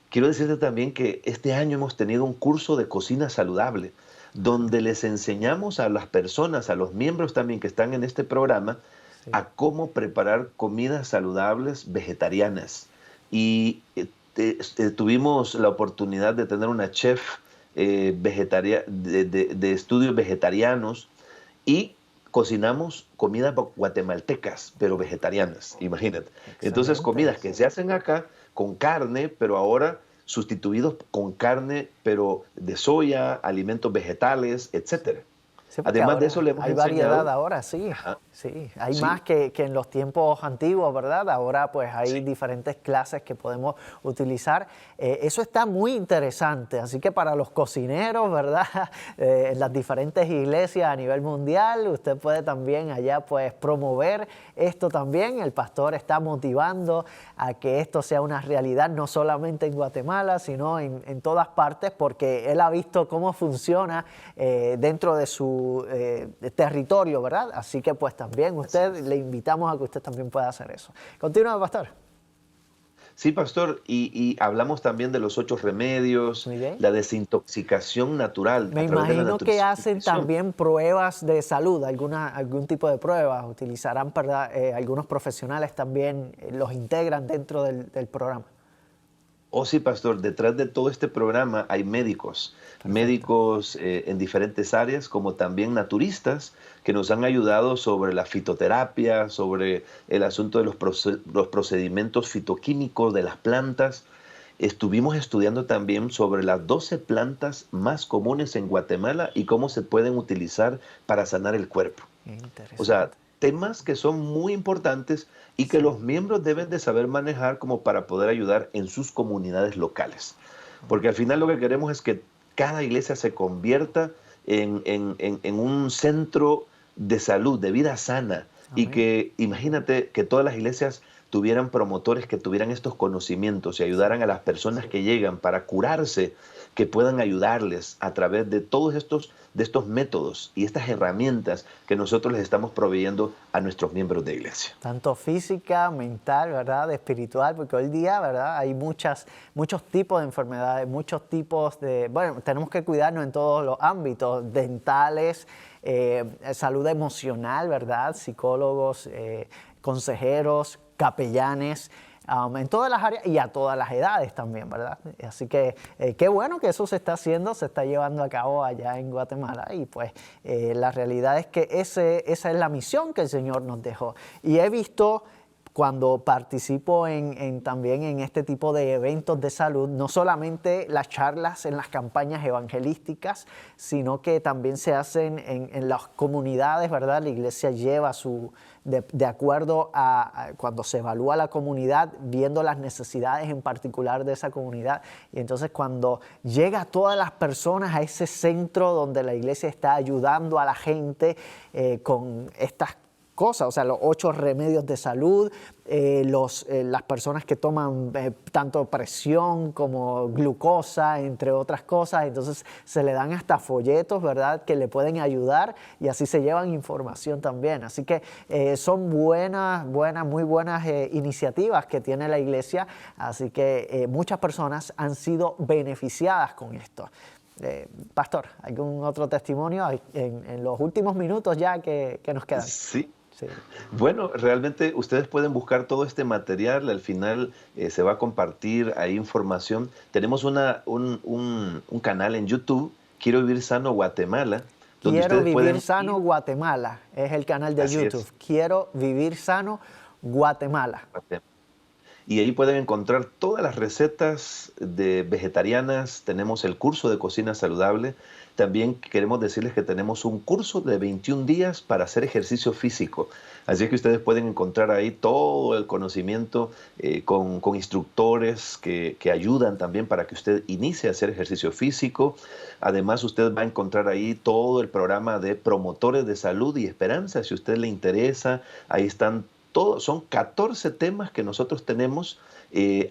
Quiero decirte también que este año hemos tenido un curso de cocina saludable, donde les enseñamos a las personas, a los miembros también que están en este programa, Sí. a cómo preparar comidas saludables vegetarianas. Y tuvimos la oportunidad de tener una chef de estudios vegetarianos y cocinamos comidas guatemaltecas, pero vegetarianas, imagínate. Entonces, Excelente. comidas que se hacen acá con carne, pero ahora sustituidos con carne, pero de soya, alimentos vegetales, etcétera. Sí, porque Además de eso, ahora le hemos hay variedad enseñado, ahora, sí, ajá, sí. Hay sí, más que en los tiempos antiguos, ¿verdad? Ahora pues hay sí, diferentes clases que podemos utilizar. Eso está muy interesante, así que para los cocineros, ¿verdad? En las diferentes iglesias a nivel mundial, usted puede también allá pues promover esto también. El pastor está motivando a que esto sea una realidad no solamente en Guatemala, sino en todas partes, porque él ha visto cómo funciona dentro de su territorio, ¿verdad? Así que pues también así usted, es. le invitamos a que usted también pueda hacer eso. Continúa, pastor. Sí, pastor, y hablamos también de los 8 remedios, Muy bien. la desintoxicación natural Me a través de la imagino que hacen nutrición. también pruebas de salud, algún tipo de pruebas. Utilizarán, ¿verdad? Algunos profesionales también los integran dentro del programa. Oh, sí, pastor, detrás de todo este programa hay médicos, Perfecto. en diferentes áreas, como también naturistas, que nos han ayudado sobre la fitoterapia, sobre el asunto de los procedimientos fitoquímicos de las plantas. Estuvimos estudiando también sobre las 12 plantas más comunes en Guatemala y cómo se pueden utilizar para sanar el cuerpo. O sea, Interesante. temas que son muy importantes y que Sí. los miembros deben de saber manejar como para poder ayudar en sus comunidades locales. Porque al final lo que queremos es que cada iglesia se convierta en un centro de salud, de vida sana, y Amén. que imagínate que todas las iglesias tuvieran promotores que tuvieran estos conocimientos y Sí. ayudaran a las personas que llegan para curarse, que puedan ayudarles a través de todos estos métodos y estas herramientas que nosotros les estamos proveyendo a nuestros miembros de iglesia. Tanto física, mental, ¿verdad? Espiritual, porque hoy día, ¿verdad? Hay muchos tipos de enfermedades, muchos tipos de... Bueno, tenemos que cuidarnos en todos los ámbitos, dentales, salud emocional, ¿verdad? Psicólogos, consejeros, capellanes, en todas las áreas y a todas las edades también, ¿verdad? Así que qué bueno que eso se está haciendo, se está llevando a cabo allá en Guatemala y pues la realidad es que esa es la misión que el Señor nos dejó. Y he visto cuando participo también en este tipo de eventos de salud, no solamente las charlas en las campañas evangelísticas, sino que también se hacen en las comunidades, ¿verdad? La iglesia lleva de acuerdo a cuando se evalúa la comunidad, viendo las necesidades en particular de esa comunidad. Y entonces cuando llega a todas las personas a ese centro donde la iglesia está ayudando a la gente con estas cosas, o sea, los 8 remedios de salud, las personas que toman tanto presión como glucosa, entre otras cosas, entonces se le dan hasta folletos, ¿verdad?, que le pueden ayudar y así se llevan información también. Así que son muy buenas iniciativas que tiene la iglesia, así que muchas personas han sido beneficiadas con esto. Pastor, ¿algún otro testimonio en los últimos minutos ya que nos quedan? Sí. Sí. Bueno, realmente ustedes pueden buscar todo este material, al final se va a compartir ahí información. Tenemos un canal en YouTube, Quiero Vivir Sano Guatemala, donde Quiero ustedes Vivir pueden Sano ir, Guatemala, es el canal de así YouTube. es, Quiero Vivir Sano Guatemala. y ahí pueden encontrar todas las recetas vegetarianas. Tenemos el curso de cocina saludable. También queremos decirles que tenemos un curso de 21 días para hacer ejercicio físico. Así que ustedes pueden encontrar ahí todo el conocimiento con instructores que ayudan también para que usted inicie a hacer ejercicio físico. Además, usted va a encontrar ahí todo el programa de promotores de salud y esperanza. Si a usted le interesa, ahí están todos. Son 14 temas que nosotros tenemos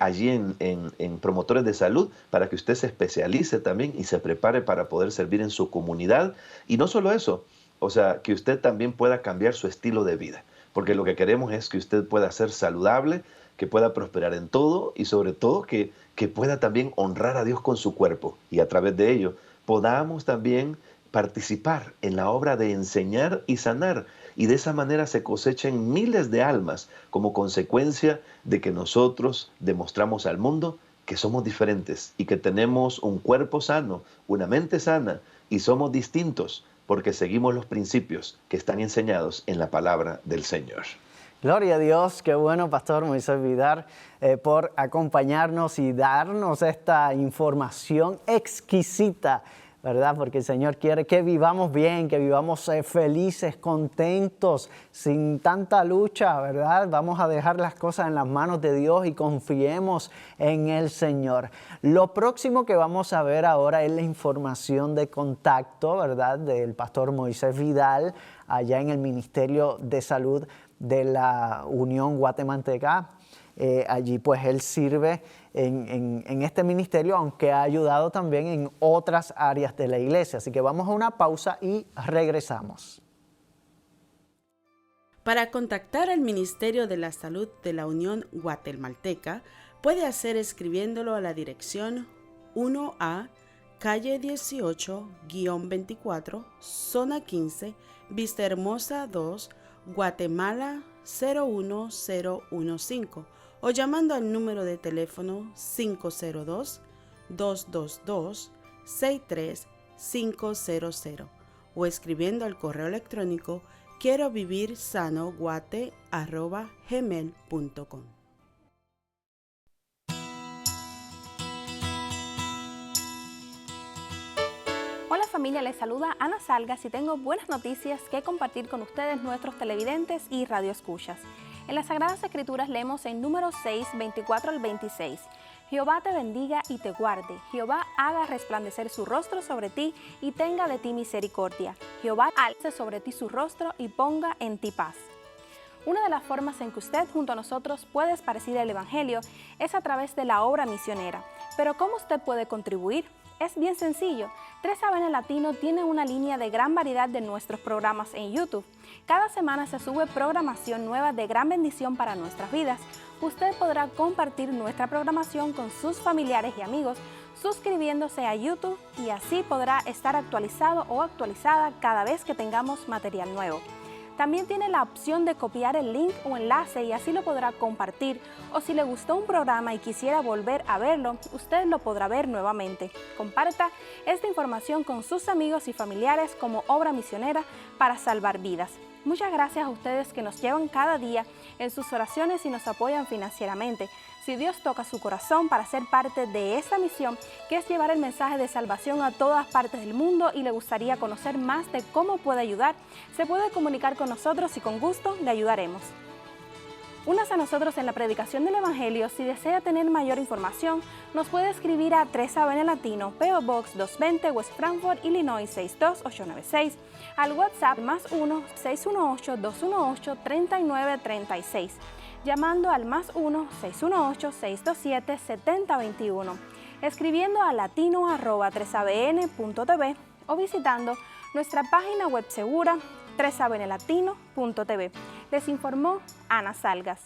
allí en Promotores de Salud para que usted se especialice también y se prepare para poder servir en su comunidad. Y no solo eso, o sea, que usted también pueda cambiar su estilo de vida, porque lo que queremos es que usted pueda ser saludable, que pueda prosperar en todo y sobre todo que pueda también honrar a Dios con su cuerpo y a través de ello podamos también participar en la obra de enseñar y sanar y de esa manera se cosechen miles de almas como consecuencia de que nosotros demostramos al mundo que somos diferentes y que tenemos un cuerpo sano, una mente sana y somos distintos porque seguimos los principios que están enseñados en la palabra del Señor. Gloria a Dios, qué bueno, Pastor Moisés Vidal, por acompañarnos y darnos esta información exquisita, ¿verdad? Porque el Señor quiere que vivamos bien, que vivamos felices, contentos, sin tanta lucha, ¿verdad? Vamos a dejar las cosas en las manos de Dios y confiemos en el Señor. Lo próximo que vamos a ver ahora es la información de contacto, ¿verdad? Del Pastor Moisés Vidal, allá en el Ministerio de Salud de la Unión Guatemalteca. Allí pues él sirve en este ministerio, aunque ha ayudado también en otras áreas de la iglesia. Así que vamos a una pausa y regresamos. Para contactar al Ministerio de la Salud de la Unión Guatemalteca, puede hacer escribiéndolo a la dirección 1A, calle 18-24, zona 15, Vista Hermosa 2, Guatemala 01015, o llamando al número de teléfono 502-222-63500, o escribiendo al correo electrónico quierovivirsanoguate@gmail.com. Hola familia, les saluda Ana Salgas y tengo buenas noticias que compartir con ustedes, nuestros televidentes y radioescuchas. En las Sagradas Escrituras leemos en Números 6, 24 al 26. Jehová te bendiga y te guarde. Jehová haga resplandecer su rostro sobre ti y tenga de ti misericordia. Jehová alce sobre ti su rostro y ponga en ti paz. Una de las formas en que usted junto a nosotros puede esparcir el Evangelio es a través de la obra misionera. Pero ¿cómo usted puede contribuir? Es bien sencillo. 3ABN Latino tiene una línea de gran variedad de nuestros programas en YouTube. Cada semana se sube programación nueva de gran bendición para nuestras vidas. Usted podrá compartir nuestra programación con sus familiares y amigos suscribiéndose a YouTube y así podrá estar actualizado o actualizada cada vez que tengamos material nuevo. También tiene la opción de copiar el link o enlace y así lo podrá compartir, o si le gustó un programa y quisiera volver a verlo, usted lo podrá ver nuevamente. Comparta esta información con sus amigos y familiares como obra misionera para salvar vidas. Muchas gracias a ustedes que nos llevan cada día en sus oraciones y nos apoyan financieramente. Si Dios toca su corazón para ser parte de esta misión, que es llevar el mensaje de salvación a todas partes del mundo y le gustaría conocer más de cómo puede ayudar, se puede comunicar con nosotros y con gusto le ayudaremos. Únase a nosotros en la predicación del Evangelio. Si desea tener mayor información, nos puede escribir a 3ABN Latino, P.O. Box 220, West Frankfort, Illinois 62896, al WhatsApp +1 618 218 3936, llamando al +1 618 627 7021, escribiendo a latino@3abn.tv o visitando nuestra página web segura 3abnlatino.tv. Les informó Ana Salgas.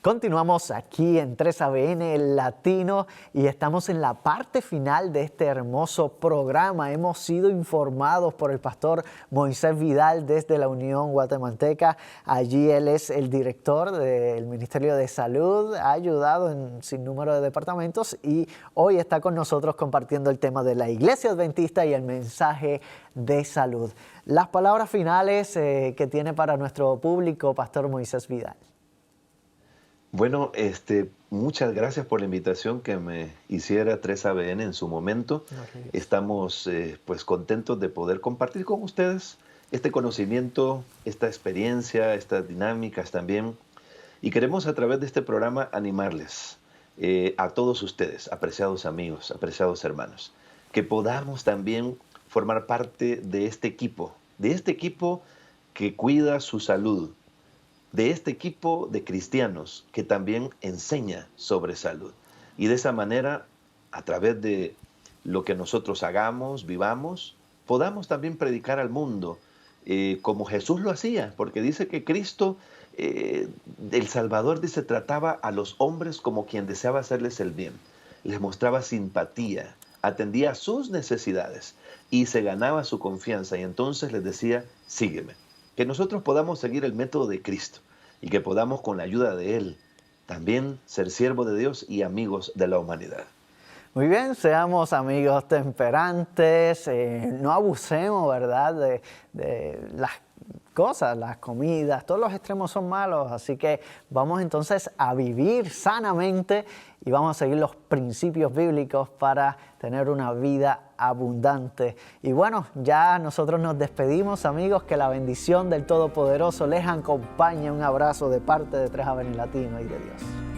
Continuamos aquí en 3ABN Latino y estamos en la parte final de este hermoso programa. Hemos sido informados por el pastor Moisés Vidal desde la Unión Guatemalteca. Allí él es el director del Ministerio de Salud, ha ayudado en sinnúmero de departamentos y hoy está con nosotros compartiendo el tema de la Iglesia Adventista y el mensaje de salud. Las palabras finales que tiene para nuestro público, pastor Moisés Vidal. Bueno, muchas gracias por la invitación que me hiciera 3ABN en su momento. Estamos pues contentos de poder compartir con ustedes este conocimiento, esta experiencia, estas dinámicas también. Y queremos a través de este programa animarles a todos ustedes, apreciados amigos, apreciados hermanos, que podamos también formar parte de este equipo que cuida su salud, de este equipo de cristianos que también enseña sobre salud. Y de esa manera, a través de lo que nosotros hagamos, vivamos, podamos también predicar al mundo como Jesús lo hacía, porque dice que Cristo, el Salvador, trataba a los hombres como quien deseaba hacerles el bien. Les mostraba simpatía, atendía sus necesidades y se ganaba su confianza, y entonces les decía, sígueme. Que nosotros podamos seguir el método de Cristo y que podamos, con la ayuda de Él, también ser siervos de Dios y amigos de la humanidad. Muy bien, seamos amigos temperantes, no abusemos, ¿verdad?, de las cosas, las comidas, todos los extremos son malos, así que vamos entonces a vivir sanamente y vamos a seguir los principios bíblicos para tener una vida abundante. Y bueno, ya nosotros nos despedimos, amigos, que la bendición del Todopoderoso les acompañe. Un abrazo de parte de 3 Avenida Latino y de Dios.